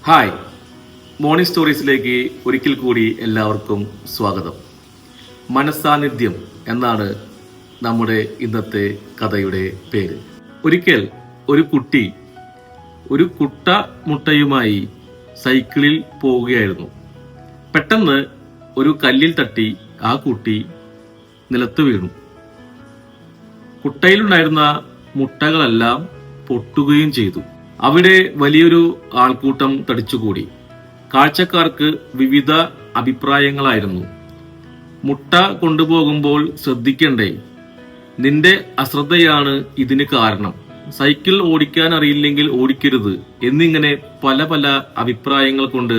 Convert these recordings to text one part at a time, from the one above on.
Hi, morning സ്റ്റോറീസിലേക്ക് ഒരിക്കൽ കൂടി എല്ലാവർക്കും സ്വാഗതം. മനസാന്നിധ്യം എന്നാണ് നമ്മുടെ ഇന്നത്തെ കഥയുടെ പേര്. ഒരിക്കൽ ഒരു കുട്ടി ഒരു കുട്ട മുട്ടയുമായി സൈക്കിളിൽ പോവുകയായിരുന്നു. പെട്ടെന്ന് ഒരു കല്ലിൽ തട്ടി ആ കുട്ടി നിലത്ത് വീണു. കുട്ടയിലുണ്ടായിരുന്ന മുട്ടകളെല്ലാം പൊട്ടുകയും ചെയ്തു. അവിടെ വലിയൊരു ആൾക്കൂട്ടം തടിച്ചുകൂടി. കാഴ്ചക്കാർക്ക് വിവിധ അഭിപ്രായങ്ങളായിരുന്നു. മുട്ട കൊണ്ടുപോകുമ്പോൾ ശ്രദ്ധിക്കണ്ടേ, നിന്റെ അശ്രദ്ധയാണ് ഇതിന് കാരണം, സൈക്കിൾ ഓടിക്കാൻ അറിയില്ലെങ്കിൽ ഓടിക്കരുത് എന്നിങ്ങനെ പല പല അഭിപ്രായങ്ങൾ കൊണ്ട്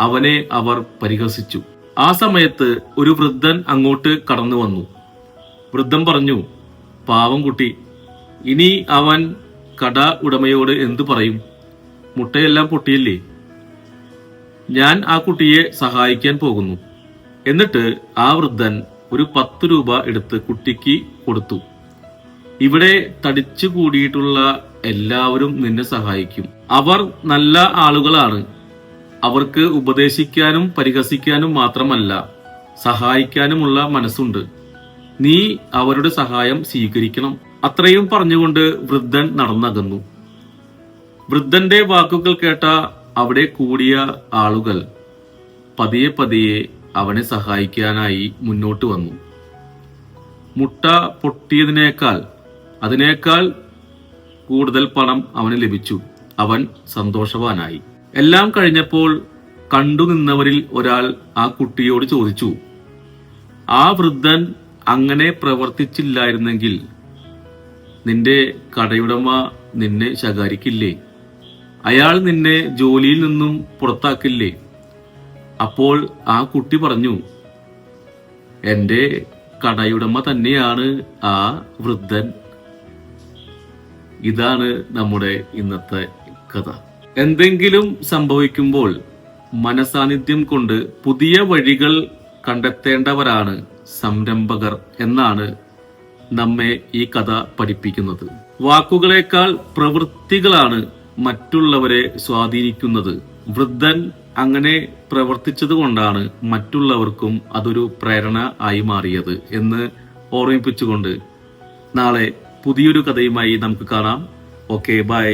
അവനെ അവർ പരിഹസിച്ചു. ആ സമയത്ത് ഒരു വൃദ്ധൻ അങ്ങോട്ട് കടന്നു വന്നു. വൃദ്ധൻ പറഞ്ഞു, പാവം കുട്ടി, ഇനി അവൻ കട ഉടമയോട് എന്തു പറയും? മുട്ടയെല്ലാം പൊട്ടിയില്ലേ? ഞാൻ ആ കുട്ടിയെ സഹായിക്കാൻ പോകുന്നു. എന്നിട്ട് ആ വൃദ്ധൻ ഒരു 10 രൂപ എടുത്ത് കുട്ടിക്ക് കൊടുത്തു. ഇവിടെ തടിച്ചു കൂടിയിട്ടുള്ള എല്ലാവരും നിന്നെ സഹായിക്കും. അവർ നല്ല ആളുകളാണ്. അവർക്ക് ഉപദേശിക്കാനും പരിഹസിക്കാനും മാത്രമല്ല, സഹായിക്കാനുമുള്ള മനസ്സുണ്ട്. നീ അവരുടെ സഹായം സ്വീകരിക്കണം. അത്രയും പറഞ്ഞുകൊണ്ട് വൃദ്ധൻ നടന്നകന്നു. വൃദ്ധന്റെ വാക്കുകൾ കേട്ട അവിടെ കൂടിയ ആളുകൾ പതിയെ പതിയെ അവനെ സഹായിക്കാനായി മുന്നോട്ട് വന്നു. മുട്ട അതിനേക്കാൾ കൂടുതൽ പണം അവന് ലഭിച്ചു. അവൻ സന്തോഷവാനായി. എല്ലാം കഴിഞ്ഞപ്പോൾ കണ്ടുനിന്നവരിൽ ഒരാൾ ആ കുട്ടിയോട് ചോദിച്ചു, ആ വൃദ്ധൻ അങ്ങനെ പ്രവർത്തിച്ചില്ലായിരുന്നെങ്കിൽ നിന്റെ കടയുടമ നിന്നെ ശകാരിക്കില്ലേ? അയാൾ നിന്നെ ജോലിയിൽ നിന്നും പുറത്താക്കില്ലേ? അപ്പോൾ ആ കുട്ടി പറഞ്ഞു, എന്റെ കടയുടമ തന്നെയാണ് ആ വൃദ്ധൻ. ഇതാണ് നമ്മുടെ ഇന്നത്തെ കഥ. എന്തെങ്കിലും സംഭവിക്കുമ്പോൾ മനസാന്നിധ്യം കൊണ്ട് പുതിയ വഴികൾ കണ്ടെത്തേണ്ടവരാണ് സംരംഭകർ എന്നാണ് നമ്മെ ഈ കഥ പഠിപ്പിക്കുന്നത്. വാക്കുകളേക്കാൾ പ്രവൃത്തികളാണ് മറ്റുള്ളവരെ സ്വാധീനിക്കുന്നത്. വൃദ്ധൻ അങ്ങനെ പ്രവർത്തിച്ചതുകൊണ്ടാണ് മറ്റുള്ളവർക്കും അതൊരു പ്രേരണ ആയി മാറിയത് എന്ന് ഓർമ്മിപ്പിച്ചുകൊണ്ട് നാളെ പുതിയൊരു കഥയുമായി നമുക്ക് കാണാം. Okay, by.